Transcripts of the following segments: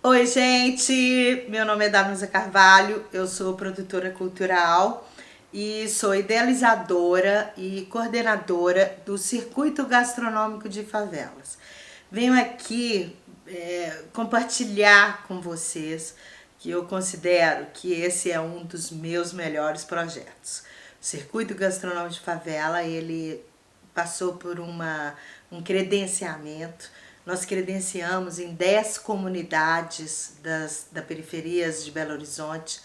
Oi, gente! Meu nome é Danusa Carvalho, eu sou produtora cultural e sou idealizadora e coordenadora do Circuito Gastronômico de Favelas. Venho aqui compartilhar com vocês que eu considero que esse é um dos meus melhores projetos. O Circuito Gastronômico de Favela, ele passou por um credenciamento. Nós credenciamos em 10 comunidades da periferias de Belo Horizonte,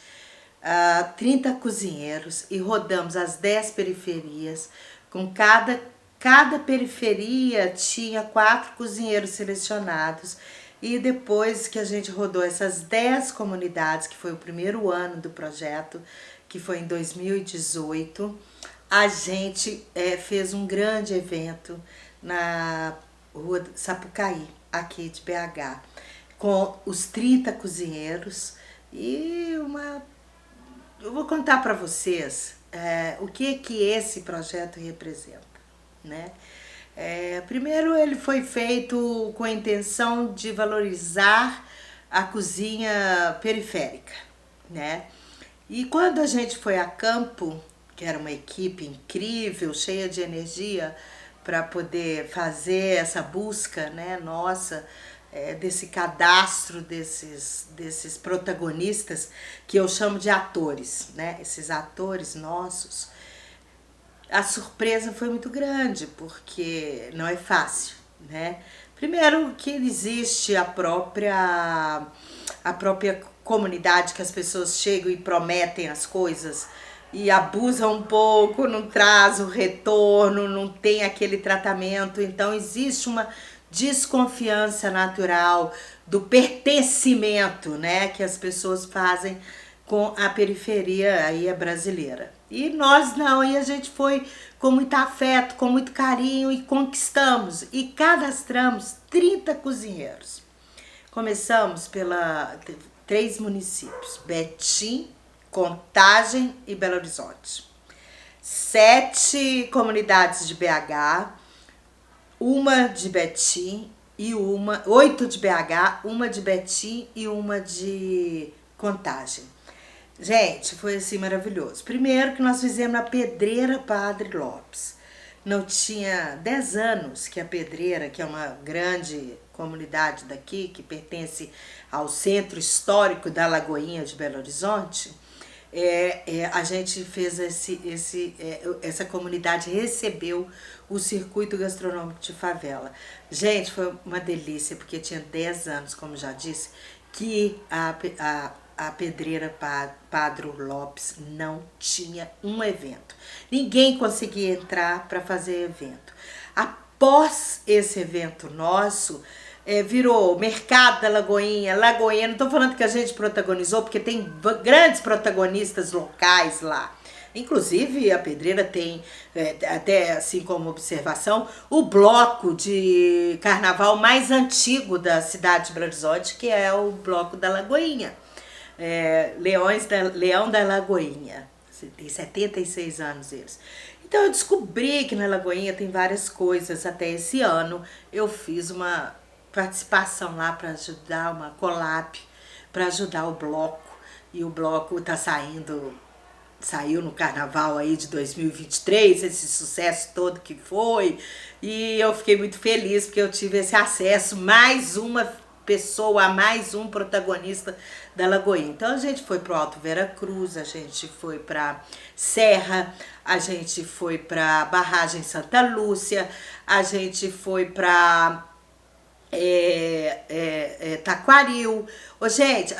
30 cozinheiros, e rodamos as 10 periferias. Com cada periferia tinha 4 cozinheiros selecionados. E depois que a gente rodou essas 10 comunidades, que foi o primeiro ano do projeto, que foi em 2018, a gente fez um grande evento na Rua Sapucaí, aqui de BH, com os 30 cozinheiros e eu vou contar para vocês o que esse projeto representa, né? Primeiro, ele foi feito com a intenção de valorizar a cozinha periférica, né? E quando a gente foi a campo, que era uma equipe incrível, cheia de energia, para poder fazer essa busca, né, nossa, desse cadastro desses protagonistas, que eu chamo de atores, né, esses atores nossos, a surpresa foi muito grande, porque não é fácil, né? Primeiro que existe a própria comunidade, que as pessoas chegam e prometem as coisas e abusam um pouco, não traz o retorno, não tem aquele tratamento. Então existe uma desconfiança natural do pertencimento, né, que as pessoas fazem com a periferia aí brasileira. E nós não, e a gente foi com muito afeto, com muito carinho e conquistamos e cadastramos 30 cozinheiros. Começamos pela 3 municípios: Betim, Contagem e Belo Horizonte. 7 comunidades de BH, uma de Betim e 8 de BH, uma de Betim e uma de Contagem. Gente, foi assim maravilhoso. Primeiro que nós fizemos na Pedreira Padre Lopes. Não tinha 10 anos que a Pedreira, que é uma grande comunidade daqui, que pertence ao centro histórico da Lagoinha de Belo Horizonte, a gente fez essa comunidade recebeu o Circuito Gastronômico de Favela. Gente, foi uma delícia, porque tinha 10 anos, como já disse, que a Pedreira Padre Lopes não tinha um evento. Ninguém conseguia entrar para fazer evento. Após esse evento nosso, virou Mercado da Lagoinha, Lagoinha. Não estou falando que a gente protagonizou, porque tem grandes protagonistas locais lá. Inclusive, a Pedreira tem, até assim como observação, o bloco de carnaval mais antigo da cidade de Belo Horizonte, que é o bloco da Lagoinha. Leão da Lagoinha. Tem 76 anos eles. Então eu descobri que na Lagoinha tem várias coisas. Até esse ano eu fiz uma participação lá para ajudar, uma collab, para ajudar o bloco. E o bloco saiu no carnaval aí de 2023, esse sucesso todo que foi. E eu fiquei muito feliz porque eu tive esse acesso, mais uma pessoa, mais um protagonista da Lagoinha. Então a gente foi pro Alto Vera Cruz, a gente foi para Serra, a gente foi para Barragem Santa Lúcia, a gente foi para Taquaril. Gente,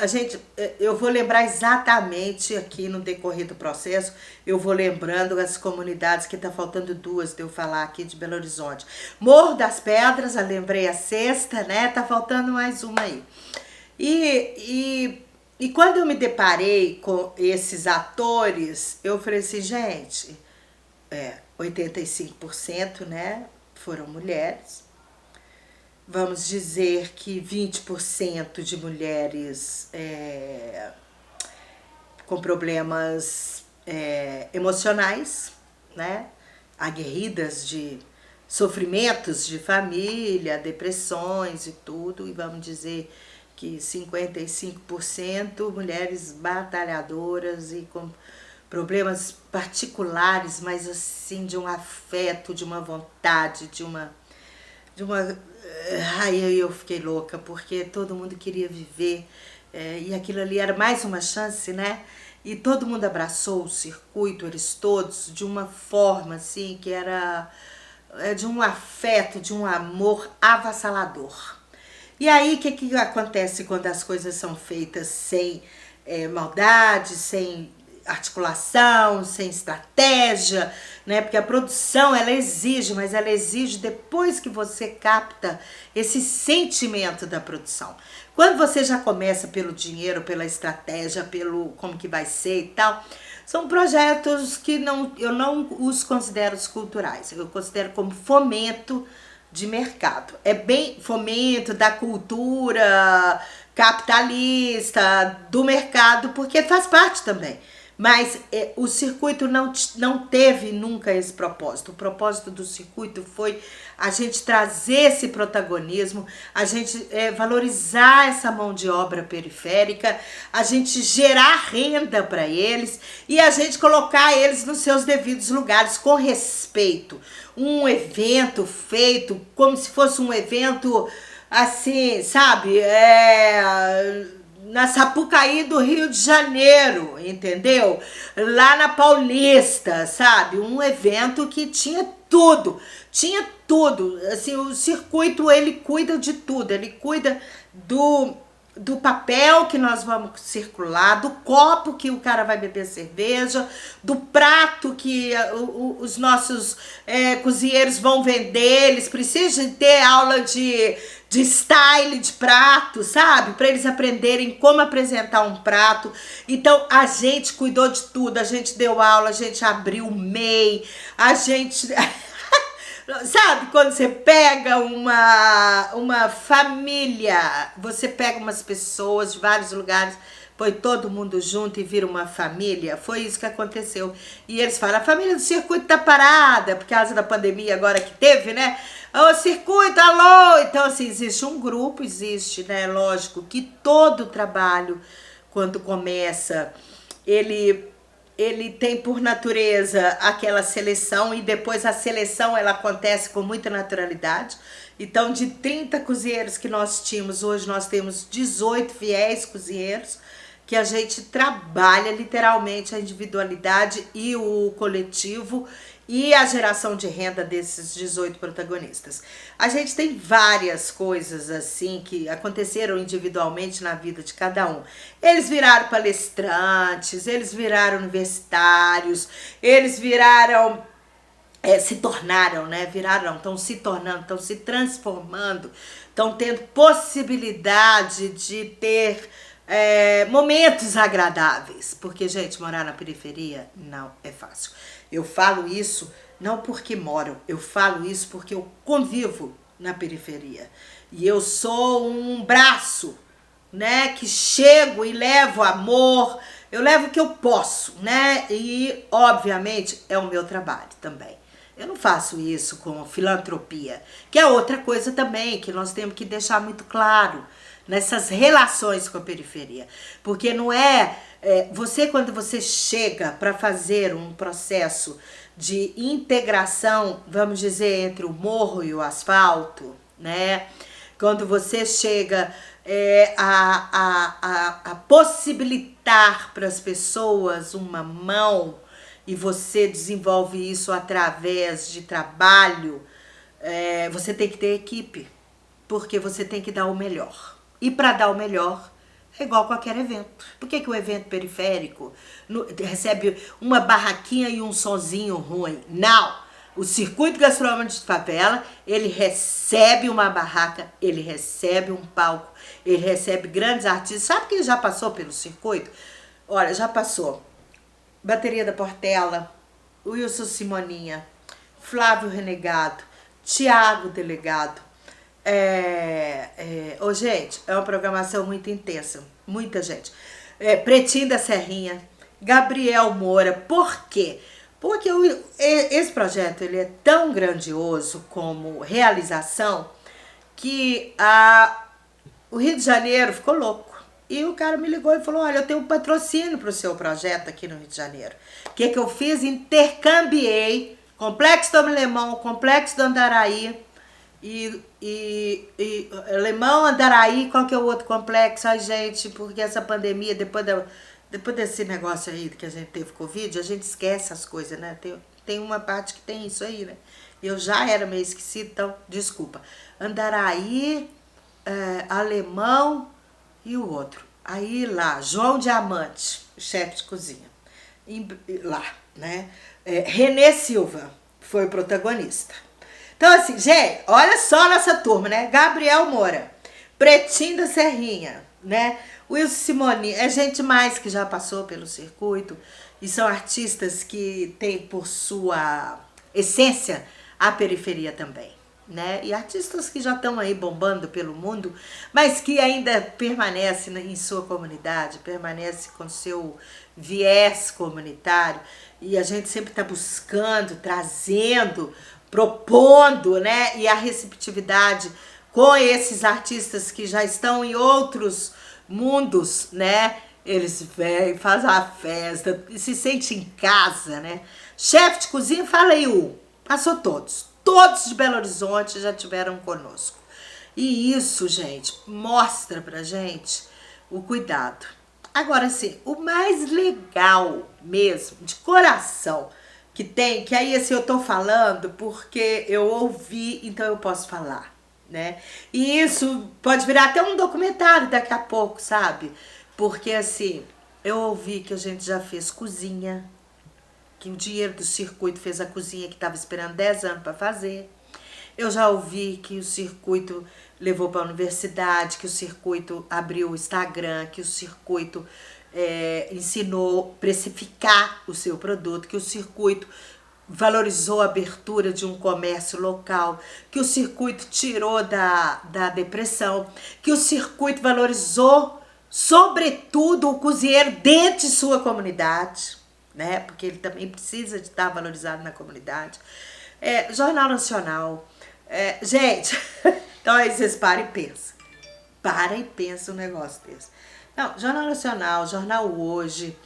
eu vou lembrar exatamente aqui no decorrer do processo, eu vou lembrando as comunidades, que tá faltando 2 de eu falar aqui de Belo Horizonte. Morro das Pedras, eu lembrei a 6ª, né? Tá faltando mais uma aí. E quando eu me deparei com esses atores, eu falei assim, gente, 85%, né, foram mulheres. Vamos dizer que 20% de mulheres com problemas emocionais, né? Aguerridas de sofrimentos de família, depressões e tudo. E vamos dizer que 55% mulheres batalhadoras e com problemas particulares, mas assim, de um afeto, de uma vontade, de uma... Aí eu fiquei louca, porque todo mundo queria viver, e aquilo ali era mais uma chance, né? E todo mundo abraçou o circuito, eles todos, de uma forma assim, que era de um afeto, de um amor avassalador. E aí, o que acontece quando as coisas são feitas sem maldade, sem articulação, sem estratégia, né? Porque a produção, ela exige, mas ela exige depois que você capta esse sentimento da produção. Quando você já começa pelo dinheiro, pela estratégia, pelo como que vai ser e tal, são projetos que eu não os considero culturais, eu considero como fomento de mercado. É bem fomento da cultura capitalista, do mercado, porque faz parte também. Mas o circuito não teve nunca esse propósito. O propósito do circuito foi a gente trazer esse protagonismo, a gente valorizar essa mão de obra periférica, a gente gerar renda para eles e a gente colocar eles nos seus devidos lugares com respeito. Um evento feito como se fosse um evento assim, sabe? Na Sapucaí do Rio de Janeiro, entendeu? Lá na Paulista, sabe? Um evento que tinha tudo, assim, o circuito, ele cuida de tudo, ele cuida do papel que nós vamos circular, do copo que o cara vai beber cerveja, do prato que os nossos cozinheiros vão vender, eles precisam ter aula de style de prato, sabe? Para eles aprenderem como apresentar um prato. Então, a gente cuidou de tudo, a gente deu aula, a gente abriu o MEI, a gente... Sabe, quando você pega uma família, você pega umas pessoas de vários lugares, põe todo mundo junto e vira uma família, foi isso que aconteceu. E eles falam, a família do circuito tá parada, por causa da pandemia agora que teve, né? Ô, circuito, alô! Então, assim, existe um grupo, existe, né? Lógico que todo trabalho, quando começa, ele tem por natureza aquela seleção e depois a seleção ela acontece com muita naturalidade. Então, de 30 cozinheiros que nós tínhamos, hoje nós temos 18 fiéis cozinheiros, que a gente trabalha literalmente a individualidade e o coletivo e a geração de renda desses 18 protagonistas. A gente tem várias coisas assim que aconteceram individualmente na vida de cada um. Eles viraram palestrantes, eles viraram universitários, eles viraram... se tornaram, né? Estão se tornando, estão se transformando, estão tendo possibilidade de ter momentos agradáveis. Porque, gente, morar na periferia não é fácil. Eu falo isso não porque moro, eu falo isso porque eu convivo na periferia. E eu sou um braço, né? Que chego e levo amor, eu levo o que eu posso, né? E, obviamente, é o meu trabalho também. Eu não faço isso com filantropia, que é outra coisa também que nós temos que deixar muito claro nessas relações com a periferia. Porque não você, quando você chega para fazer um processo de integração, vamos dizer, entre o morro e o asfalto, né? Quando você chega a possibilitar para as pessoas uma mão, e você desenvolve isso através de trabalho, você tem que ter equipe, porque você tem que dar o melhor. E para dar o melhor, é igual qualquer evento. Por que o evento periférico recebe uma barraquinha e um sonzinho ruim? Não! O Circuito Gastronômico de Favela, ele recebe uma barraca, ele recebe um palco, ele recebe grandes artistas. Sabe quem já passou pelo circuito? Olha, já passou Bateria da Portela, Wilson Simoninha, Flávio Renegado, Tiago Delegado. Gente, é uma programação muito intensa, muita gente. Pretinho da Serrinha, Gabriel Moura. Por quê? Porque esse projeto ele é tão grandioso como realização que o Rio de Janeiro ficou louco. E o cara me ligou e falou, olha, eu tenho um patrocínio para o seu projeto aqui no Rio de Janeiro. O que eu fiz? Intercambiei Complexo do Alemão, Complexo do Andaraí e Alemão, Andaraí, qual que é o outro complexo? Ai, gente, porque essa pandemia, depois desse negócio aí que a gente teve Covid, a gente esquece as coisas, né? Tem uma parte que tem isso aí, né? Eu já era meio esquecida, então, desculpa. Andaraí, Alemão e o outro. Aí lá, João Diamante, chefe de cozinha. Lá, né? Renê Silva foi o protagonista. Então, assim, gente, olha só a nossa turma, né? Gabriel Moura, Pretinho da Serrinha, né? Wilson Simoni, é gente mais que já passou pelo circuito e são artistas que têm por sua essência a periferia também, né? E artistas que já estão aí bombando pelo mundo, mas que ainda permanecem em sua comunidade, permanecem com seu viés comunitário, e a gente sempre está buscando, trazendo, propondo, né? E a receptividade com esses artistas que já estão em outros mundos, né? Eles vêm, fazem a festa, se sentem em casa, né? Chefe de cozinha, fala aí, passou todos. Todos de Belo Horizonte já tiveram conosco. E isso, gente, mostra pra gente o cuidado. Agora, assim, o mais legal mesmo, de coração, que tem, que aí assim eu tô falando porque eu ouvi, então eu posso falar, né? E isso pode virar até um documentário daqui a pouco, sabe? Porque assim, eu ouvi que a gente já fez cozinha, que o dinheiro do circuito fez a cozinha que estava esperando 10 anos para fazer. Eu já ouvi que o circuito levou para a universidade, que o circuito abriu o Instagram, que o circuito ensinou a precificar o seu produto, que o circuito valorizou a abertura de um comércio local, que o circuito tirou da depressão, que o circuito valorizou, sobretudo, o cozinheiro dentro de sua comunidade, né? Porque ele também precisa de estar valorizado na comunidade. Jornal Nacional. Gente, então aí vocês param e pensam. Para e pensa um negócio desse. Não, Jornal Nacional, Jornal Hoje,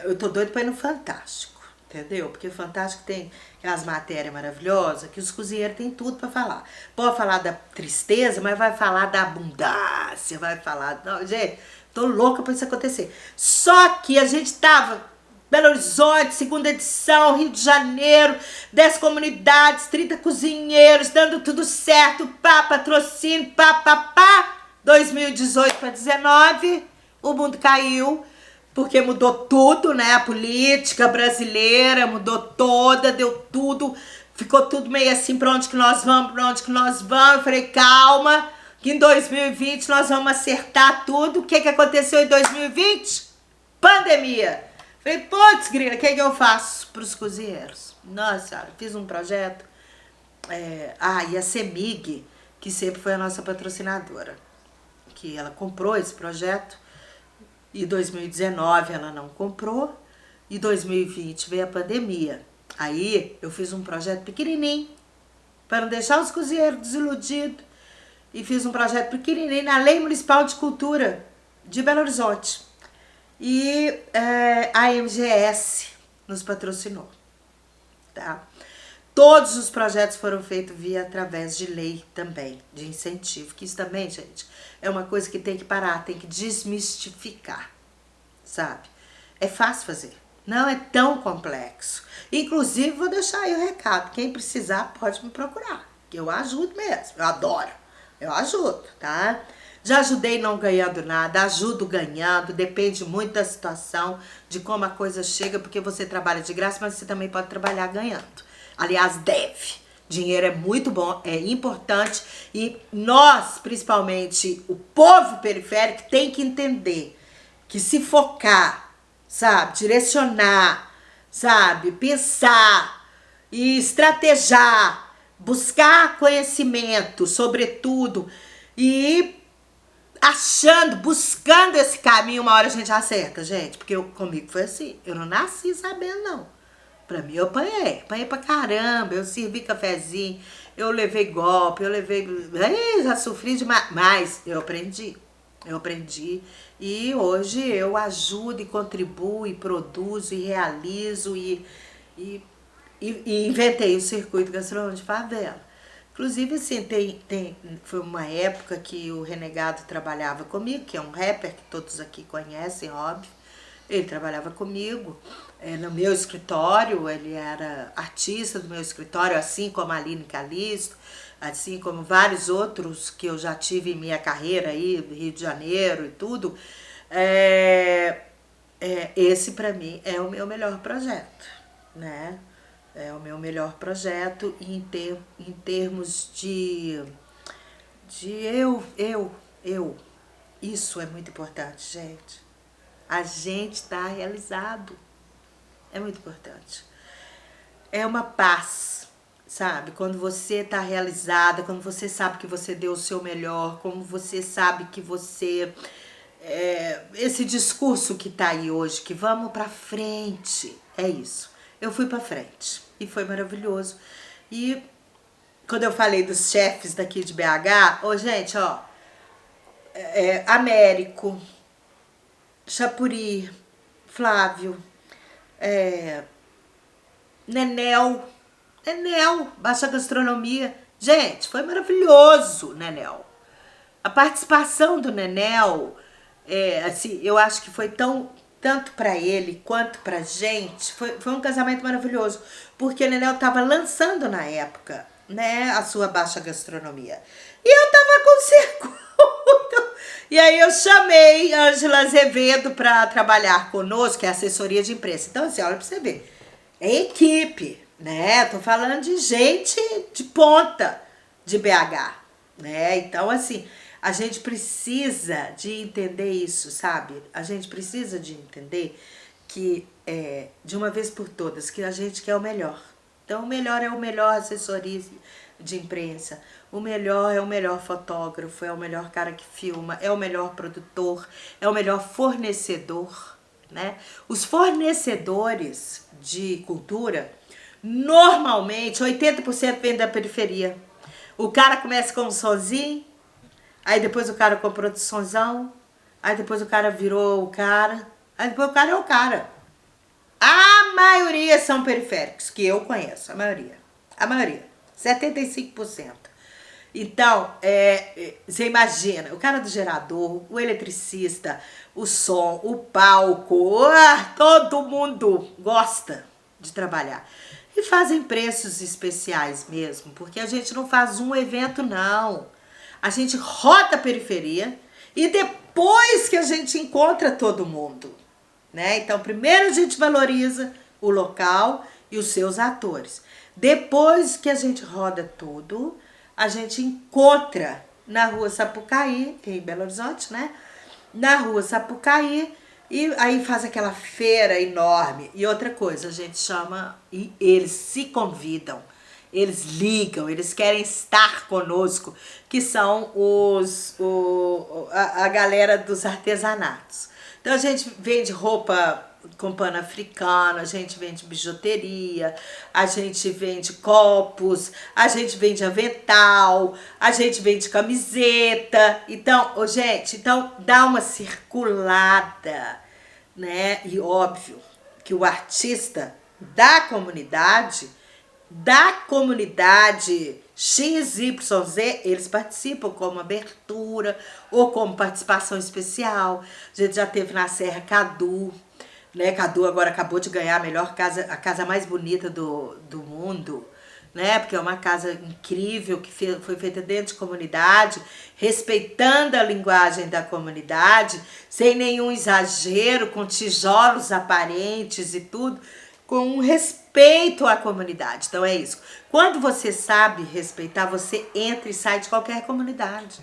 eu tô doido pra ir no Fantástico, entendeu? Porque o Fantástico tem aquelas matérias maravilhosas que os cozinheiros têm tudo pra falar. Pode falar da tristeza, mas vai falar da abundância, vai falar... Não, gente, tô louca pra isso acontecer. Só que a gente tava... Belo Horizonte, segunda edição, Rio de Janeiro, 10 comunidades, 30 cozinheiros, dando tudo certo, patrocínio, 2018 para 2019, o mundo caiu, porque mudou tudo, né? A política brasileira mudou toda, deu tudo, ficou tudo meio assim, pra onde que nós vamos, pra onde que nós vamos. Eu falei, calma, que em 2020 nós vamos acertar tudo. O que aconteceu em 2020? Pandemia. Falei, putz, grila, o que eu faço para os cozinheiros? Nossa senhora, fiz um projeto. E a CEMIG, que sempre foi a nossa patrocinadora, que ela comprou esse projeto, e 2019 ela não comprou, e 2020 veio a pandemia. Aí eu fiz um projeto pequenininho, para não deixar os cozinheiros desiludidos, e fiz um projeto pequenininho na Lei Municipal de Cultura de Belo Horizonte. E a MGS nos patrocinou, tá? Todos os projetos foram feitos através de lei também, de incentivo, que isso também, gente, é uma coisa que tem que parar, tem que desmistificar, sabe? É fácil fazer, não é tão complexo. Inclusive, vou deixar aí o recado, quem precisar pode me procurar, que eu ajudo mesmo, eu adoro, eu ajudo, tá? Já ajudei não ganhando nada, ajudo ganhando, depende muito da situação, de como a coisa chega, porque você trabalha de graça, mas você também pode trabalhar ganhando. Aliás, deve. Dinheiro é muito bom, é importante, e nós, principalmente o povo periférico, tem que entender que se focar, sabe, direcionar, sabe, pensar e estrategiar, buscar conhecimento, sobretudo, e buscando esse caminho, uma hora a gente acerta, gente. Porque comigo foi assim, eu não nasci sabendo, não. Pra mim, eu apanhei pra caramba, eu servi cafezinho, eu levei golpe, já sofri demais, mas eu aprendi, e hoje eu ajudo e contribuo e produzo e realizo e, e inventei o circuito gastronômico de favela. Inclusive, assim, foi uma época que o Renegado trabalhava comigo, que é um rapper que todos aqui conhecem, óbvio. Ele trabalhava comigo no meu escritório, ele era artista do meu escritório, assim como a Aline Calisto, assim como vários outros que eu já tive em minha carreira aí, do Rio de Janeiro e tudo. Esse, para mim, é o meu melhor projeto, né? É o meu melhor projeto em termos de eu. Isso é muito importante, gente. A gente está realizado. É muito importante. É uma paz, sabe? Quando você está realizada, quando você sabe que você deu o seu melhor, como você sabe que você... esse discurso que tá aí hoje, que vamos pra frente, é isso. Eu fui pra frente e foi maravilhoso. E quando eu falei dos chefes daqui de BH, gente, ó, Américo, Chapuri, Flávio, Nenel, Baixa Gastronomia. Gente, foi maravilhoso, Nenel. A participação do Nenel, assim, eu acho que foi tanto para ele quanto pra gente, foi um casamento maravilhoso, porque o Nenel estava lançando na época, né, a sua Baixa Gastronomia. E eu tava com circuito. E aí eu chamei Ângela Azevedo para trabalhar conosco, que é assessoria de imprensa. Então, assim, olha pra você ver, é equipe, né? Tô falando de gente de ponta de BH, né? Então, assim, a gente precisa de entender isso, sabe? A gente precisa de entender que, de uma vez por todas, que a gente quer o melhor. Então, o melhor é o melhor assessoria de imprensa, o melhor é o melhor fotógrafo, é o melhor cara que filma, é o melhor produtor, é o melhor fornecedor, né? Os fornecedores de cultura, normalmente, 80% vem da periferia. O cara começa com um sonzinho, aí depois o cara comprou outro sonzão, aí depois o cara virou o cara, aí depois o cara é o cara. A maioria são periféricos, que eu conheço, a maioria, 75%. Então, você imagina, o cara do gerador, o eletricista, o som, o palco, todo mundo gosta de trabalhar. E fazem preços especiais mesmo, porque a gente não faz um evento, não. A gente roda a periferia e depois que a gente encontra todo mundo, né? Então, primeiro a gente valoriza o local e os seus atores. Depois que a gente roda tudo, a gente encontra na Rua Sapucaí, em Belo Horizonte, né? Na Rua Sapucaí, e aí faz aquela feira enorme. E outra coisa, a gente chama, e eles se convidam, eles ligam, eles querem estar conosco, que são a galera dos artesanatos. Então a gente vende roupa com pano africano, a gente vende bijuteria, a gente vende copos, a gente vende avental, a gente vende camiseta. Então, gente, então dá uma circulada, né? E óbvio que o artista da comunidade XYZ, eles participam como abertura ou como participação especial. A gente já teve na Serra Cadu, né? Cadu agora acabou de ganhar a melhor casa, a casa mais bonita do mundo, né? Porque é uma casa incrível que foi feita dentro de comunidade, respeitando a linguagem da comunidade, sem nenhum exagero, com tijolos aparentes e tudo, com um respeito à comunidade. Então é isso. Quando você sabe respeitar, você entra e sai de qualquer comunidade.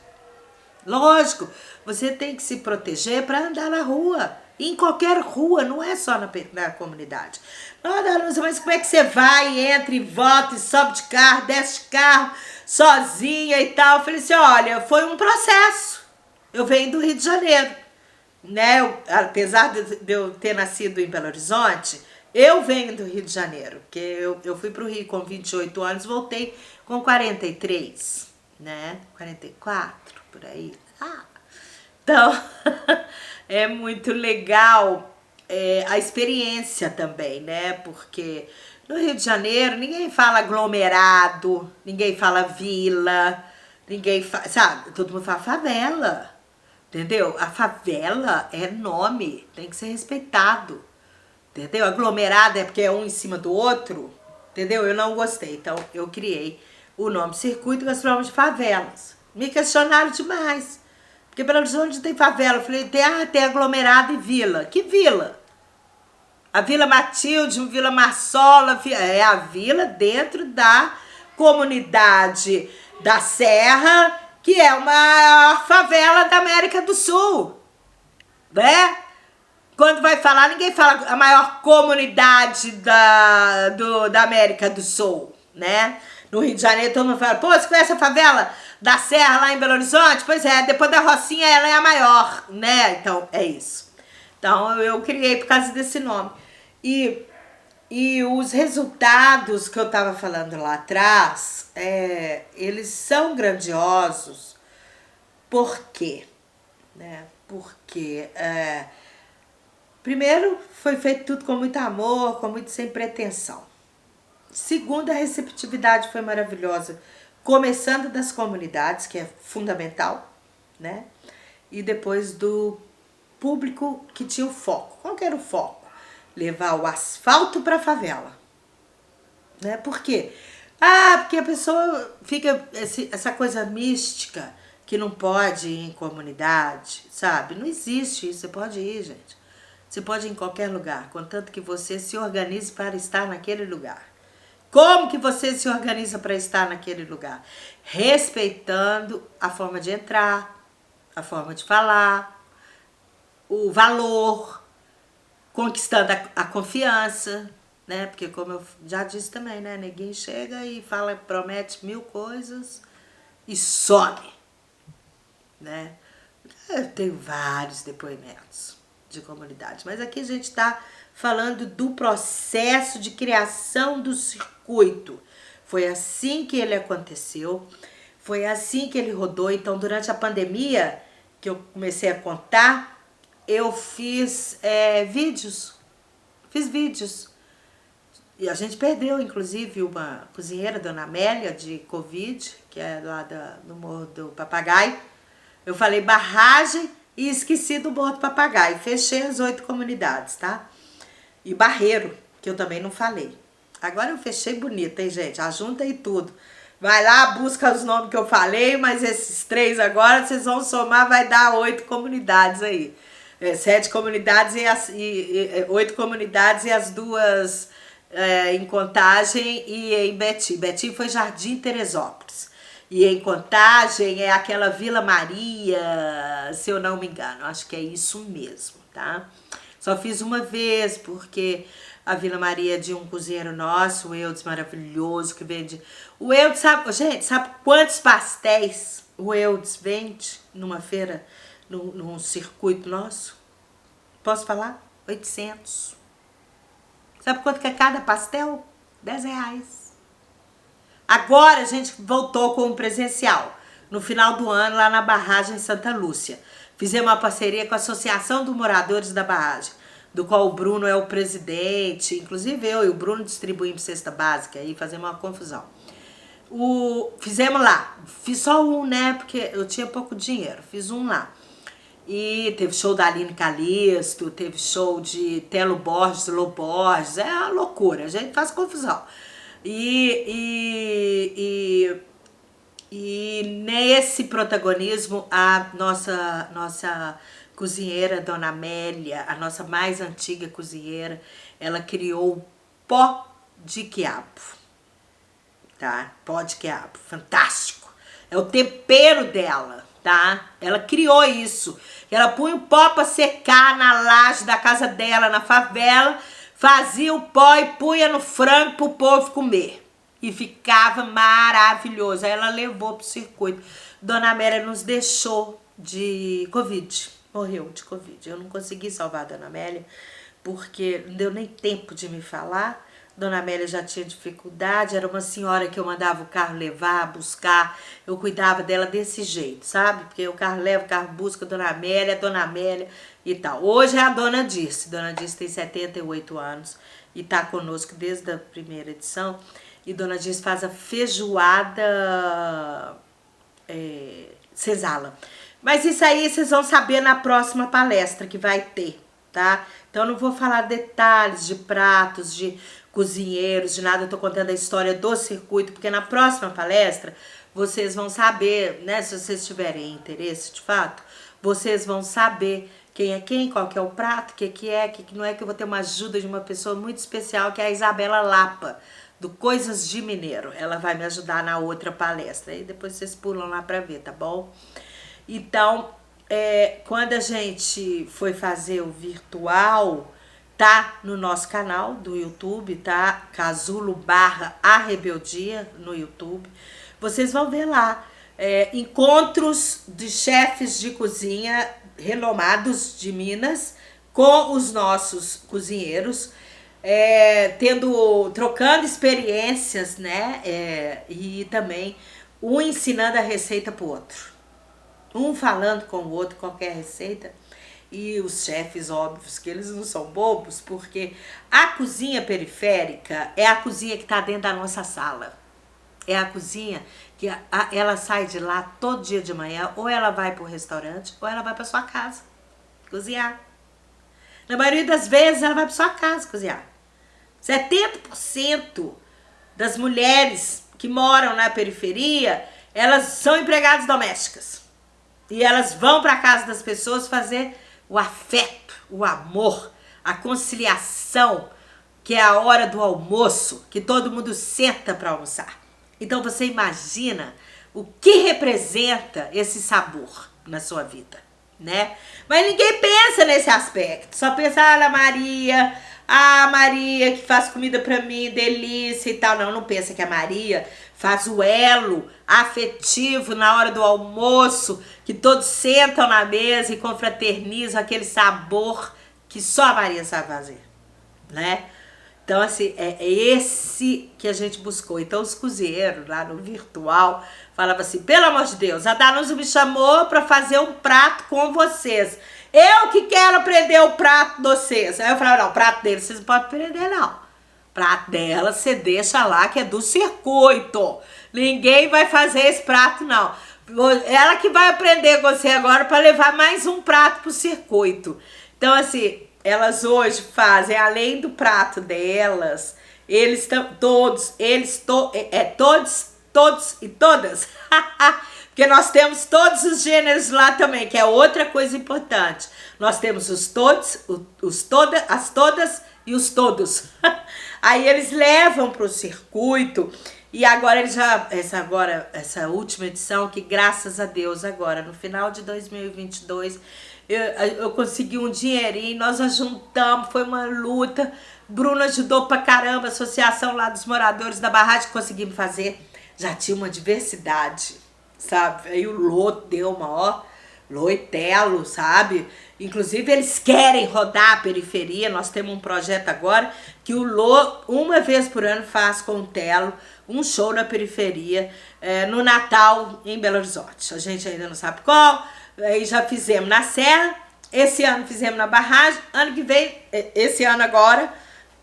Lógico, você tem que se proteger para andar na rua. Em qualquer rua, não é só na comunidade. Não, mas como é que você vai, entra e volta, e sobe de carro, desce de carro, sozinha e tal? Eu falei assim, olha, foi um processo. Eu venho do Rio de Janeiro, né? Apesar de eu ter nascido em Belo Horizonte, Eu venho do Rio de Janeiro, porque eu fui pro Rio com 28 anos, voltei com 43, né? 44, por aí. Então, é muito legal a experiência também, né? Porque no Rio de Janeiro ninguém fala aglomerado, ninguém fala vila, ninguém fala, sabe? Todo mundo fala favela, entendeu? A favela é nome, tem que ser respeitado, entendeu? Aglomerado é porque é um em cima do outro, entendeu? Eu não gostei, então eu criei o nome Circuito Gastronômico de Favelas. Me questionaram demais. Porque Belo Horizonte tem favela. Eu falei, tem aglomerado e vila. Que vila? A Vila Matilde, Vila Marsola, é a vila dentro da comunidade da Serra, que é uma favela da América do Sul, né? Quando vai falar, ninguém fala a maior comunidade da América do Sul, né? No Rio de Janeiro, todo mundo fala, pô, você conhece a favela da Serra lá em Belo Horizonte? Pois é, depois da Rocinha ela é a maior, né? Então, é isso. Então, eu criei por causa desse nome. E os resultados que eu tava falando lá atrás, eles são grandiosos. Por quê? Né? Porque... primeiro, foi feito tudo com muito amor, com muito sem pretensão. Segundo, a receptividade foi maravilhosa, começando das comunidades, que é fundamental, né? E depois do público que tinha o foco. Qual que era o foco? Levar o asfalto para a favela. Né? Por quê? Porque a pessoa fica essa coisa mística que não pode ir em comunidade, sabe? Não existe isso, você pode ir, gente. Você pode ir em qualquer lugar, contanto que você se organize para estar naquele lugar. Como que você se organiza para estar naquele lugar? Respeitando a forma de entrar, a forma de falar, o valor, conquistando a confiança, né? Porque como eu já disse também, né? Ninguém chega e fala, promete 1000 coisas e some, né? Eu tenho vários depoimentos de comunidade, mas aqui a gente está falando do processo de criação do circuito. Foi assim que ele aconteceu, foi assim que ele rodou. Então, durante a pandemia, que eu comecei a contar, eu fiz vídeos. E a gente perdeu, inclusive, uma cozinheira, Dona Amélia, de Covid, que é lá do Morro do Papagaio. Eu falei barragem e esqueci do Morro do Papagaio. Fechei as 8 comunidades, tá? E Barreiro, que eu também não falei. Agora eu fechei bonito, hein, gente? Ajunta aí tudo. Vai lá, busca os nomes que eu falei, mas esses 3 agora vocês vão somar, vai dar 8 comunidades aí. 7 comunidades e 8 comunidades e as 2 em Contagem e em Betim. Betim foi Jardim Teresópolis. E em Contagem é aquela Vila Maria, se eu não me engano. Acho que é isso mesmo, tá? Só fiz uma vez, porque a Vila Maria é de um cozinheiro nosso, o Eudes maravilhoso, que vende... O Eudes, gente, sabe quantos pastéis o Eudes vende numa feira, num circuito nosso? Posso falar? 800. Sabe quanto que é cada pastel? R$10. Agora a gente voltou com o presencial, no final do ano, lá na barragem Santa Lúcia. Fizemos uma parceria com a Associação dos Moradores da Barragem, do qual o Bruno é o presidente. Inclusive eu e o Bruno distribuímos cesta básica e fazemos uma confusão. Fizemos lá. Fiz só um, né? Porque eu tinha pouco dinheiro. Fiz um lá. E teve show da Aline Calisto, teve show de Telo Borges, Lô Borges. É uma loucura, a gente faz confusão. E nesse protagonismo, a nossa cozinheira, Dona Amélia, a nossa mais antiga cozinheira, ela criou pó de quiabo, tá? Pó de quiabo, fantástico. É o tempero dela, tá? Ela criou isso. Ela punha o pó pra secar na laje da casa dela, na favela, fazia o pó e punha no frango pro povo comer. E ficava maravilhoso. Aí ela levou pro circuito. Dona Amélia nos deixou de Covid. Morreu de Covid. Eu não consegui salvar a Dona Amélia, porque não deu nem tempo de me falar. Dona Amélia já tinha dificuldade, era uma senhora que eu mandava o carro levar, buscar, eu cuidava dela desse jeito, sabe? Porque o carro leva, o carro busca, Dona Amélia e tal. Hoje é a Dona Dirce tem 78 anos e tá conosco desde a primeira edição. E Dona Dirce faz a feijoada senzala. Mas isso aí vocês vão saber na próxima palestra que vai ter, tá? Então eu não vou falar detalhes de pratos, de cozinheiros, de nada. Eu tô contando a história do circuito, porque na próxima palestra vocês vão saber, né? Se vocês tiverem interesse de fato, vocês vão saber quem é quem, qual que é o prato, o que que é, o que que não é, que eu vou ter uma ajuda de uma pessoa muito especial, que é a Isabela Lapa, do Coisas de Mineiro. Ela vai me ajudar na outra palestra. E depois vocês pulam lá pra ver, tá bom? Então, quando a gente foi fazer o virtual, tá no nosso canal do YouTube, tá? Casulo / A Rebeldia no YouTube. Vocês vão ver lá encontros de chefes de cozinha renomados de Minas com os nossos cozinheiros, trocando experiências, né? E também um ensinando a receita pro outro. Um falando com o outro qualquer receita. E os chefes, óbvios, que eles não são bobos, porque a cozinha periférica é a cozinha que está dentro da nossa sala. É a cozinha que ela sai de lá todo dia de manhã, ou ela vai para o restaurante, ou ela vai para sua casa cozinhar. Na maioria das vezes, ela vai para sua casa cozinhar. 70% das mulheres que moram na periferia, elas são empregadas domésticas. E elas vão para a casa das pessoas fazer o afeto, o amor, a conciliação, que é a hora do almoço, que todo mundo senta para almoçar. Então você imagina o que representa esse sabor na sua vida, né? Mas ninguém pensa nesse aspecto, só pensa na Maria, a Maria que faz comida para mim, delícia e tal. Não pensa que a Maria faz o elo afetivo na hora do almoço, que todos sentam na mesa e confraternizam aquele sabor que só a Maria sabe fazer, né? Então, assim, é esse que a gente buscou. Então, os cozinheiros lá no virtual falavam assim, pelo amor de Deus, a Danusa me chamou para fazer um prato com vocês. Eu que quero aprender o prato de vocês. Aí eu falava, não, o prato deles vocês não podem aprender, não. O prato dela você deixa lá, que é do circuito. Ninguém vai fazer esse prato, não. Ela que vai aprender com você agora para levar mais um prato pro circuito. Então, assim, elas hoje fazem, além do prato delas, eles estão todos e todas. Porque nós temos todos os gêneros lá também, que é outra coisa importante. Nós temos os todos, as todas e os todos. Aí eles levam para o circuito. E agora eles essa última edição, que graças a Deus agora, no final de 2022, eu consegui um dinheirinho, nós juntamos, foi uma luta. Bruna ajudou pra caramba, a associação lá dos moradores da barragem, conseguimos fazer. Já tinha uma diversidade, sabe? Aí o Lô deu uma, Lô e Telo, sabe? Inclusive eles querem rodar a periferia. Nós temos um projeto agora que o Lô, uma vez por ano, faz com o Telo um show na periferia, no Natal em Belo Horizonte. A gente ainda não sabe qual. Aí já fizemos na Serra, esse ano fizemos na Barragem, ano que vem, esse ano agora,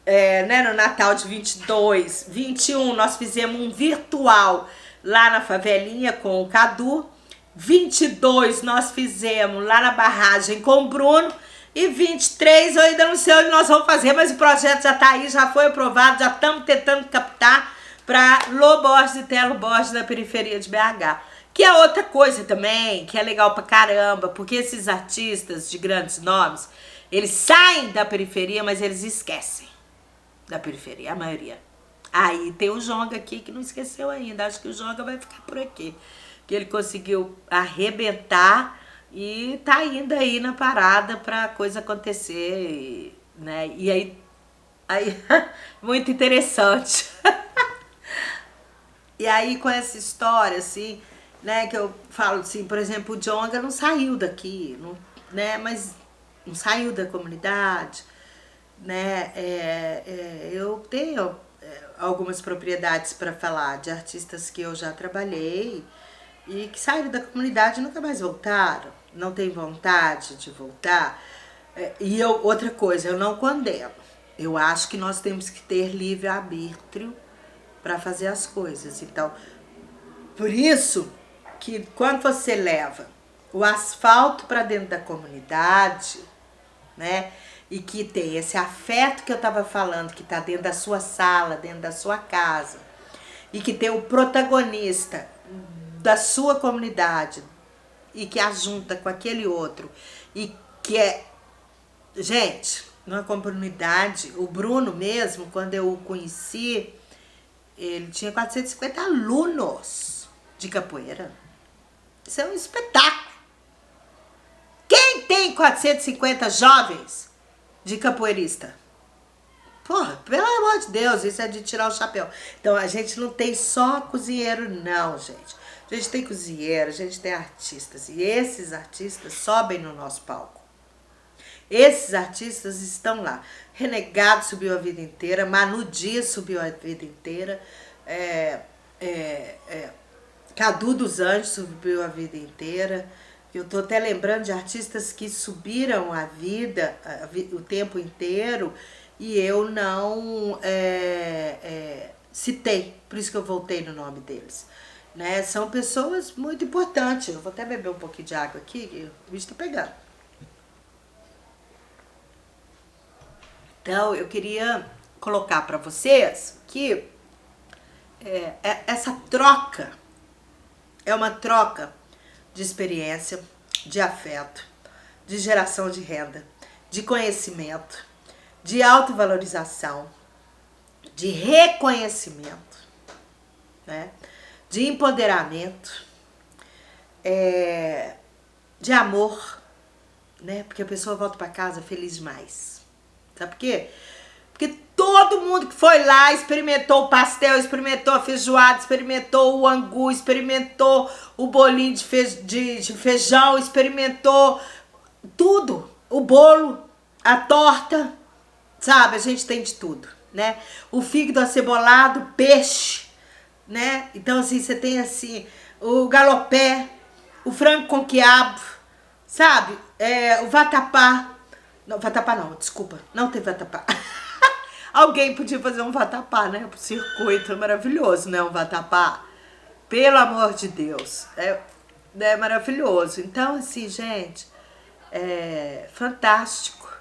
né, no Natal de 22, 21, nós fizemos um virtual lá na Favelinha com o Cadu, 22 nós fizemos lá na Barragem com o Bruno, e 23 eu ainda não sei onde nós vamos fazer, mas o projeto já tá aí, já foi aprovado, já estamos tentando captar para Lô Borges e Telo Borges na periferia de BH. Que é outra coisa também, que é legal pra caramba, porque esses artistas de grandes nomes, eles saem da periferia, mas eles esquecem da periferia, a maioria. Aí tem o Jonga aqui que não esqueceu ainda, acho que o Jonga vai ficar por aqui. Que ele conseguiu arrebentar e tá indo aí na parada pra coisa acontecer, né? E aí muito interessante. E aí com essa história, assim, né, que eu falo assim, por exemplo, o Jonga não saiu daqui, não, né, mas não saiu da comunidade, né? Eu tenho algumas propriedades para falar de artistas que eu já trabalhei e que saíram da comunidade e nunca mais voltaram, não tem vontade de voltar. Outra coisa, eu não condeno. Eu acho que nós temos que ter livre-arbítrio para fazer as coisas. Então, por isso que quando você leva o asfalto para dentro da comunidade, né? E que tem esse afeto que eu estava falando, que está dentro da sua sala, dentro da sua casa, e que tem o protagonista da sua comunidade e que ajunta com aquele outro, e que gente, numa comunidade, o Bruno mesmo, quando eu o conheci, ele tinha 450 alunos de capoeira. Isso é um espetáculo. Quem tem 450 jovens de capoeirista? Porra, pelo amor de Deus, isso é de tirar o chapéu. Então, a gente não tem só cozinheiro, não, gente. A gente tem cozinheiro, a gente tem artistas. E esses artistas sobem no nosso palco. Esses artistas estão lá. Renegado subiu a vida inteira, Manu Dias subiu a vida inteira, Cadu dos Anjos subiu a vida inteira. Eu tô até lembrando de artistas que subiram a vida o tempo inteiro e eu não citei, por isso que eu voltei no nome deles. Né? São pessoas muito importantes. Eu vou até beber um pouquinho de água aqui, o bicho tá pegando. Então, eu queria colocar para vocês que essa troca é uma troca de experiência, de afeto, de geração de renda, de conhecimento, de autovalorização, de reconhecimento, né? De empoderamento, de amor, né? Porque a pessoa volta para casa feliz demais. Sabe por quê? Porque todo mundo que foi lá experimentou o pastel, experimentou a feijoada, experimentou o angu, experimentou o bolinho de feijão, experimentou tudo. O bolo, a torta, sabe? A gente tem de tudo, né? O fígado acebolado, peixe, né? Então, assim, você tem, assim, o galopé, o frango com quiabo, sabe? O vatapá. Não, vatapá não, desculpa. Não tem vatapá. Alguém podia fazer um vatapá, né? Pro circuito, é maravilhoso, né? Um vatapá. Pelo amor de Deus. É maravilhoso. Então, assim, gente, é fantástico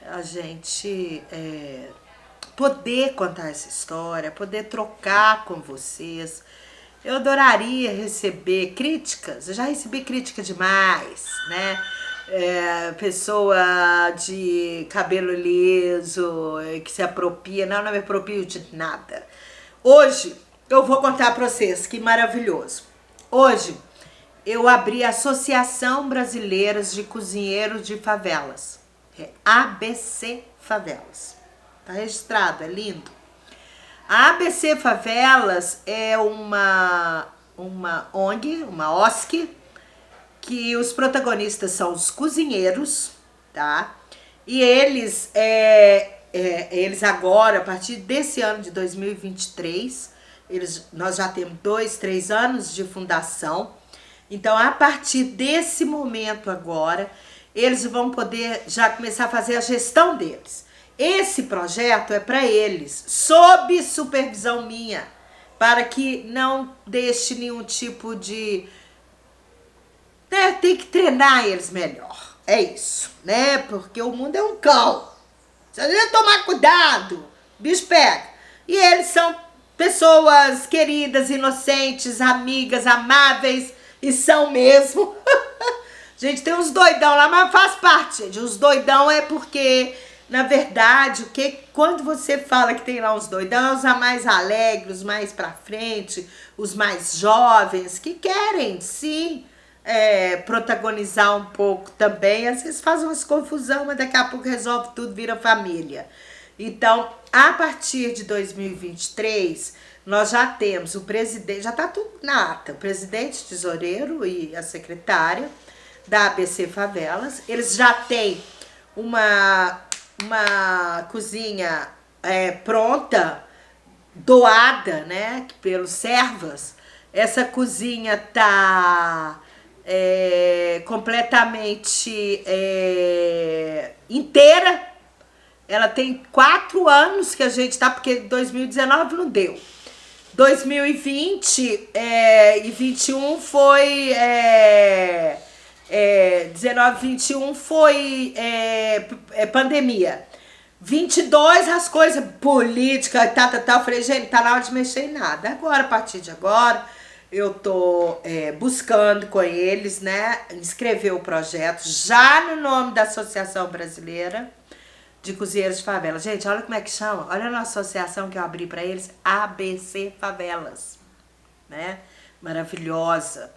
a gente poder contar essa história, poder trocar com vocês. Eu adoraria receber críticas. Eu já recebi crítica demais, né? Pessoa de cabelo liso, que se apropria. Não me aproprio de nada. Hoje, eu vou contar pra vocês, que maravilhoso. Hoje, eu abri a Associação Brasileira de Cozinheiros de Favelas. ABC Favelas. Tá registrado, é lindo. A ABC Favelas é uma ONG, uma OSC, que os protagonistas são os cozinheiros, tá? E eles agora, a partir desse ano de 2023, nós já temos 2, 3 anos de fundação. Então, a partir desse momento agora, eles vão poder já começar a fazer a gestão deles. Esse projeto é para eles, sob supervisão minha, para que não deixe nenhum tipo de... tem que treinar eles melhor, é isso, né? Porque o mundo é um cão. Se a gente tomar cuidado, o bicho pega. E eles são pessoas queridas, inocentes, amigas, amáveis, e são mesmo. Gente, tem uns doidão lá, mas faz parte, gente. Os doidão é porque, na verdade, quando você fala que tem lá uns doidão, os mais alegres, os mais pra frente, os mais jovens, que querem, sim, protagonizar um pouco também. Às vezes faz umas confusão, mas daqui a pouco resolve tudo, vira família. Então, a partir de 2023, nós já temos o presidente, já tá tudo na ata, o presidente tesoureiro e a secretária da ABC Favelas. Eles já têm uma uma cozinha pronta, doada, né, pelos servas. Essa cozinha tá completamente inteira. Ela tem 4 anos que a gente tá, porque 2019 não deu. 2020 e 21 foi 19, 21 foi pandemia. 22 as coisas política, eu falei, gente, tá na hora de mexer em nada. Agora, a partir de agora, eu tô buscando com eles, né, inscrever o projeto já no nome da Associação Brasileira de Cozinheiros de Favela. Gente, olha como é que chama. Olha a nossa associação que eu abri para eles, ABC Favelas, né? Maravilhosa.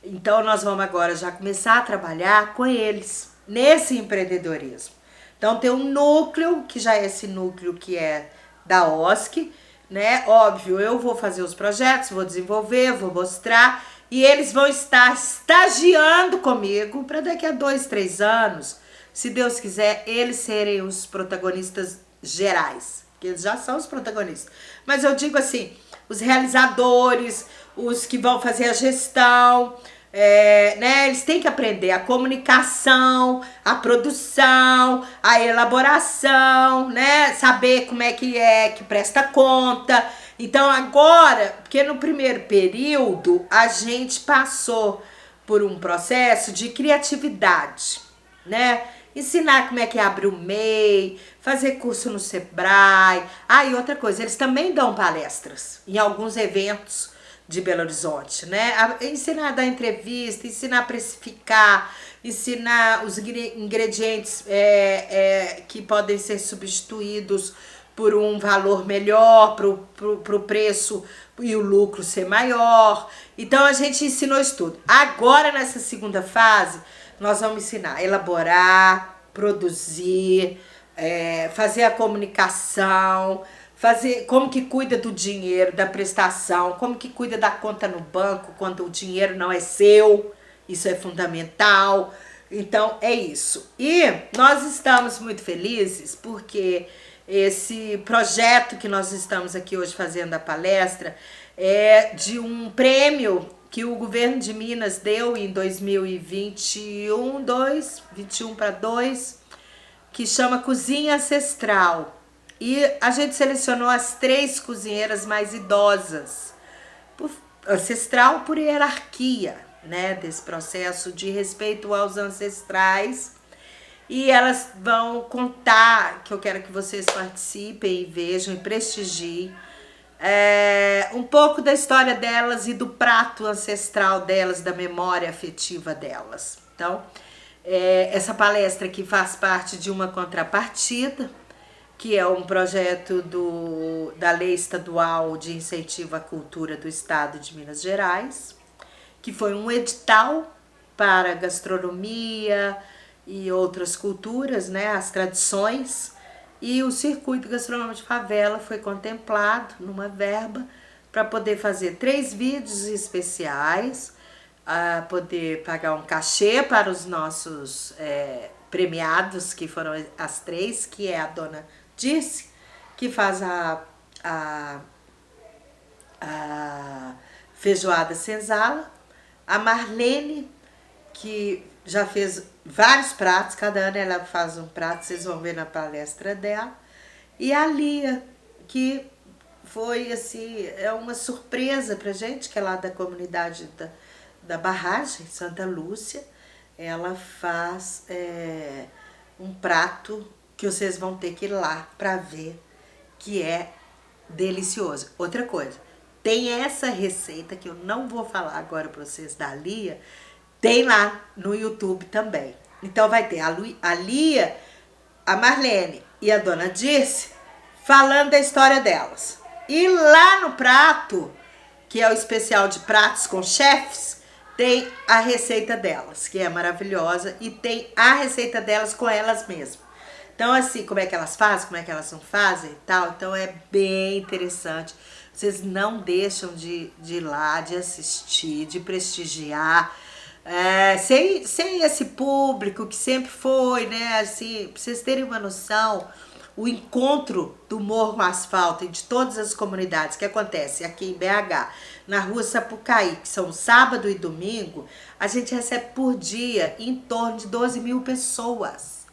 Então, nós vamos agora já começar a trabalhar com eles nesse empreendedorismo. Então, tem um núcleo, que já é esse núcleo que é da OSC, né? Óbvio, eu vou fazer os projetos, vou desenvolver, vou mostrar, e eles vão estar estagiando comigo para daqui a 2, 3 anos, se Deus quiser, eles serem os protagonistas gerais, que eles já são os protagonistas. Mas eu digo assim, os realizadores, os que vão fazer a gestão, né? Eles têm que aprender a comunicação, a produção, a elaboração, né? Saber como é que presta conta. Então agora, porque no primeiro período a gente passou por um processo de criatividade, né? Ensinar como é que abre o MEI, fazer curso no Sebrae. E outra coisa, eles também dão palestras em alguns eventos de Belo Horizonte, né? Ensinar a dar entrevista, ensinar a precificar, ensinar os ingredientes que podem ser substituídos por um valor melhor, pro preço e o lucro ser maior. Então a gente ensinou isso tudo. Agora, nessa segunda fase, nós vamos ensinar a elaborar, produzir, fazer a comunicação, fazer como que cuida do dinheiro, da prestação, como que cuida da conta no banco quando o dinheiro não é seu. Isso é fundamental. Então é isso. E nós estamos muito felizes porque esse projeto que nós estamos aqui hoje fazendo a palestra é de um prêmio que o governo de Minas deu em 2021, 21 para 2, que chama Cozinha Ancestral. E a gente selecionou as 3 cozinheiras mais idosas. Ancestral por hierarquia, né? Desse processo de respeito aos ancestrais. E elas vão contar, que eu quero que vocês participem e vejam e prestigiem, um pouco da história delas e do prato ancestral delas, da memória afetiva delas. Então, essa palestra aqui faz parte de uma contrapartida, que é um projeto da Lei Estadual de Incentivo à Cultura do Estado de Minas Gerais, que foi um edital para gastronomia e outras culturas, né, as tradições. E o Circuito Gastronômico de Favela foi contemplado numa verba para poder fazer 3 vídeos especiais, poder pagar um cachê para os nossos premiados, que foram as 3, que é a dona Dirce, que faz a feijoada senzala, a Marlene, que já fez vários pratos, cada ano ela faz um prato, vocês vão ver na palestra dela, e a Lia, que foi assim, uma surpresa pra gente, que é lá da comunidade da Barragem, Santa Lúcia. Ela faz um prato que vocês vão ter que ir lá pra ver, que é delicioso. Outra coisa, tem essa receita que eu não vou falar agora pra vocês da Lia, tem lá no YouTube também. Então vai ter a Lia, a Marlene e a dona Dirce falando da história delas. E lá no prato, que é o especial de pratos com chefes, tem a receita delas, que é maravilhosa, e tem a receita delas com elas mesmas. Então assim, como é que elas fazem, como é que elas não fazem e tal. Então é bem interessante. Vocês não deixam de ir lá, de assistir, de prestigiar. sem esse público que sempre foi, né? Assim, pra vocês terem uma noção, o encontro do Morro Asfalto e de todas as comunidades que acontece aqui em BH, na rua Sapucaí, que são sábado e domingo, a gente recebe por dia em torno de 12 mil pessoas.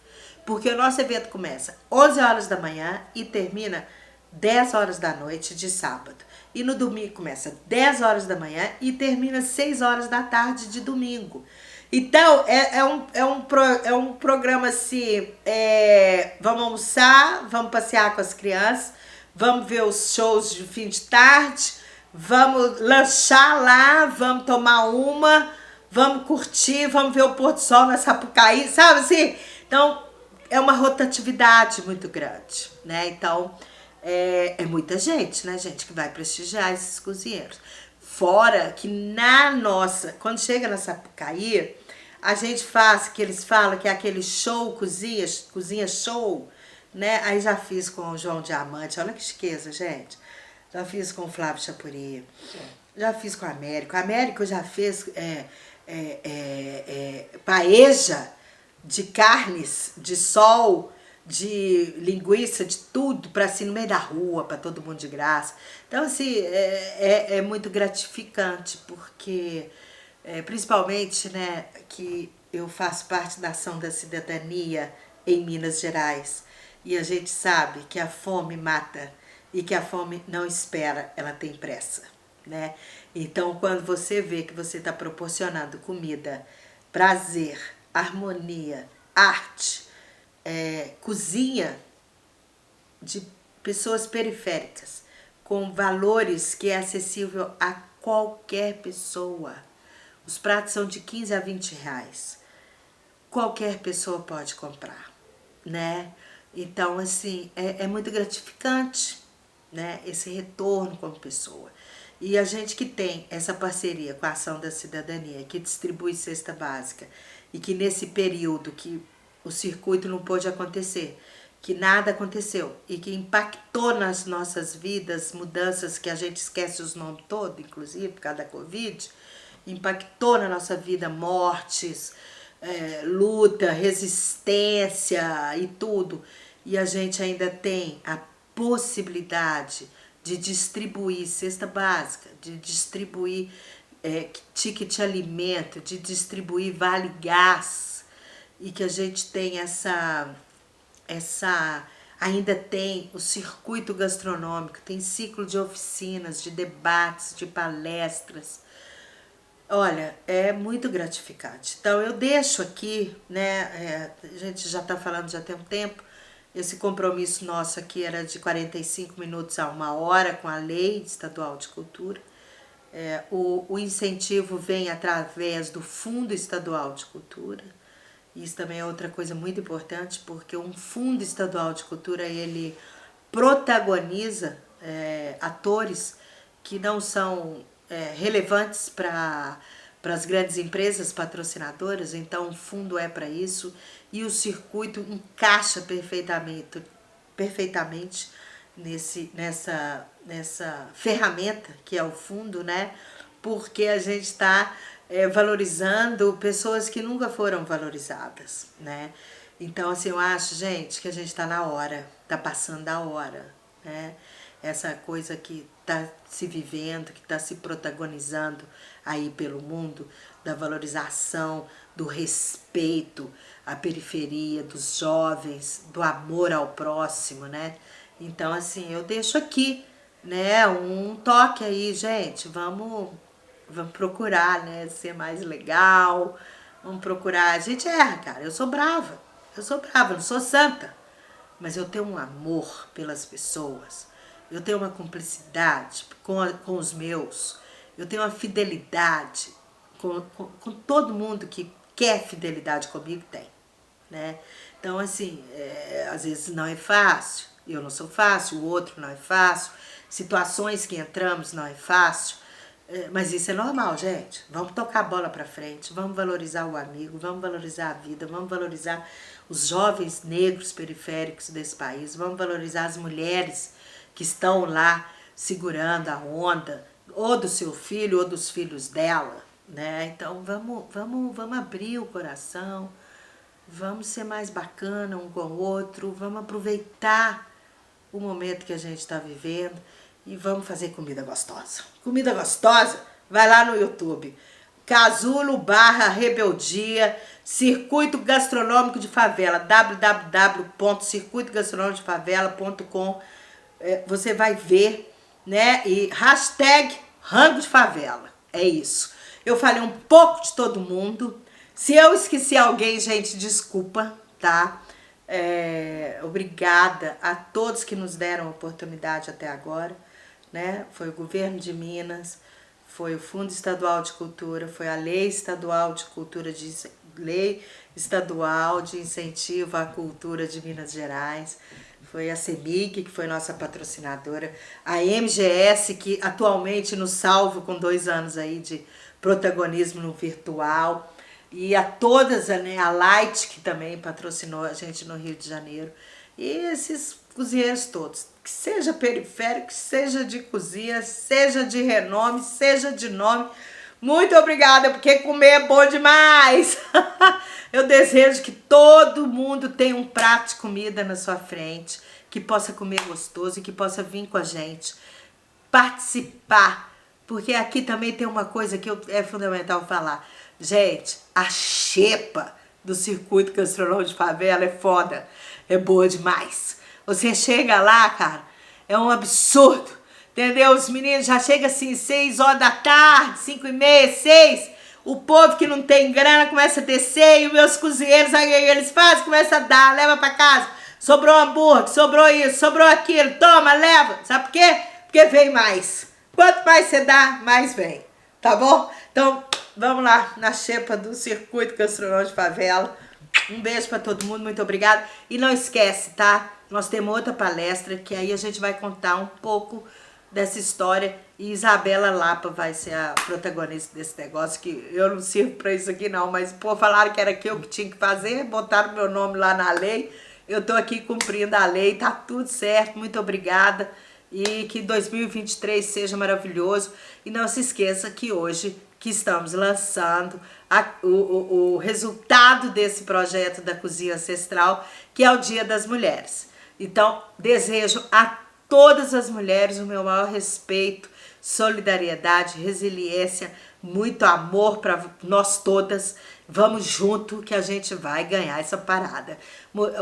Porque o nosso evento começa 11 horas da manhã e termina 10 horas da noite de sábado. E no domingo começa 10 horas da manhã e termina 6 horas da tarde de domingo. Então, é um programa assim, vamos almoçar, vamos passear com as crianças, vamos ver os shows de fim de tarde, vamos lanchar lá, vamos tomar uma, vamos curtir, vamos ver o pôr do sol na Sapucaí, sabe assim? Então, é uma rotatividade muito grande, né? Então, é muita gente, né, gente, que vai prestigiar esses cozinheiros. Fora que quando chega na Sapucaí, a gente faz, que eles falam que é aquele show, cozinha show, né? Aí já fiz com o João Diamante, olha que chiqueza, gente. Já fiz com o Flávio Chapuri, já fiz com o Américo. O Américo já fez paeja de carnes, de sol, de linguiça, de tudo, para assim, no meio da rua, para todo mundo de graça. Então, assim, é muito gratificante, porque, principalmente, né, que eu faço parte da ação da cidadania em Minas Gerais, e a gente sabe que a fome mata, e que a fome não espera, ela tem pressa, né? Então, quando você vê que você está proporcionando comida, prazer, harmonia, arte, cozinha de pessoas periféricas, com valores que é acessível a qualquer pessoa. Os pratos são de 15 a 20 reais. Qualquer pessoa pode comprar, né? Então, assim, é muito gratificante, né? Esse retorno como pessoa. E a gente que tem essa parceria com a Ação da Cidadania, que distribui cesta básica, e que nesse período que o circuito não pôde acontecer, que nada aconteceu, e que impactou nas nossas vidas, mudanças que a gente esquece os nomes todos, inclusive por causa da Covid, impactou na nossa vida mortes, luta, resistência e tudo. E a gente ainda tem a possibilidade de distribuir cesta básica, de distribuir ticket alimento, de distribuir vale gás, e que a gente tem ainda tem o circuito gastronômico, tem ciclo de oficinas, de debates, de palestras. Olha, é muito gratificante. Então eu deixo aqui, né, a gente já está falando já tem um tempo, esse compromisso nosso aqui era de 45 minutos a 1 hora com a Lei Estadual de Cultura. O incentivo vem através do Fundo Estadual de Cultura. Isso também é outra coisa muito importante, porque um Fundo Estadual de Cultura, ele protagoniza atores que não são relevantes para as grandes empresas patrocinadoras, então o fundo é para isso, e o circuito encaixa perfeitamente nessa ferramenta que é o fundo, né? Porque a gente está valorizando pessoas que nunca foram valorizadas, né? Então, assim, eu acho, gente, que a gente está na hora, está passando a hora, né? Essa coisa que está se vivendo, que está se protagonizando aí pelo mundo, da valorização, do respeito à periferia, dos jovens, do amor ao próximo, né? Então, assim, eu deixo aqui, né, um toque aí, gente, vamos procurar, né, ser mais legal, vamos procurar, a gente erra, cara, eu sou brava, não sou santa, mas eu tenho um amor pelas pessoas, eu tenho uma cumplicidade com os meus, eu tenho uma fidelidade com todo mundo que quer fidelidade comigo, tem, né? Então, assim, às vezes não é fácil, eu não sou fácil, o outro não é fácil, situações que entramos não é fácil, mas isso é normal, gente. Vamos tocar a bola pra frente, vamos valorizar o amigo, vamos valorizar a vida, vamos valorizar os jovens negros periféricos desse país, vamos valorizar as mulheres que estão lá segurando a onda, ou do seu filho ou dos filhos dela, né? Então vamos abrir o coração, vamos ser mais bacana um com o outro, vamos aproveitar o momento que a gente está vivendo e vamos fazer comida gostosa. Comida gostosa, vai lá no YouTube. Casulo /Rebeldia, Circuito Gastronômico de Favela, www.circuitogastronômicodefavela.com. Você vai ver, né? E hashtag Rango de Favela. É isso. Eu falei um pouco de todo mundo. Se eu esqueci alguém, gente, desculpa, tá? Obrigada a todos que nos deram a oportunidade até agora, né? Foi o governo de Minas, foi o Fundo Estadual de Cultura, foi a Lei Estadual de Cultura, Lei Estadual de Incentivo à Cultura de Minas Gerais, foi a CEMIG, que foi nossa patrocinadora, a MGS, que atualmente nos salva com 2 anos aí de protagonismo no virtual, e a todas, né, a Light, que também patrocinou a gente no Rio de Janeiro, e esses cozinheiros todos, que seja periférico, que seja de cozinha, seja de renome, seja de nome, muito obrigada, porque comer é bom demais. Eu desejo que todo mundo tenha um prato de comida na sua frente, que possa comer gostoso e que possa vir com a gente, participar, porque aqui também tem uma coisa que é fundamental falar. Gente, a xepa do Circuito Gastronômico de Favela é foda, é boa demais. Você chega lá, cara, é um absurdo, entendeu? Os meninos já chegam assim, 6 horas da tarde, 5h30, 6. O povo que não tem grana começa a descer e os meus cozinheiros, aí eles fazem, começa a dar, leva pra casa. Sobrou hambúrguer, sobrou isso, sobrou aquilo, toma, leva. Sabe por quê? Porque vem mais. Quanto mais você dá, mais vem, tá bom? Então, vamos lá na xepa do Circuito Gastronômico de Favela. Um beijo pra todo mundo, muito obrigada. E não esquece, tá? Nós temos outra palestra que aí a gente vai contar um pouco dessa história e Isabela Lapa vai ser a protagonista desse negócio, que eu não sirvo pra isso aqui não, mas pô, falaram que era eu que tinha que fazer, botaram meu nome lá na lei, eu tô aqui cumprindo a lei, tá tudo certo, muito obrigada e que 2023 seja maravilhoso e não se esqueça que hoje que estamos lançando o resultado desse projeto da Cozinha Ancestral, que é o Dia das Mulheres. Então, desejo a todas as mulheres o meu maior respeito, solidariedade, resiliência, muito amor para nós todas. Vamos junto que a gente vai ganhar essa parada.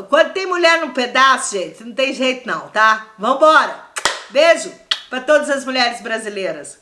Quando tem mulher no pedaço, gente, não tem jeito não, tá? Vambora! Beijo para todas as mulheres brasileiras.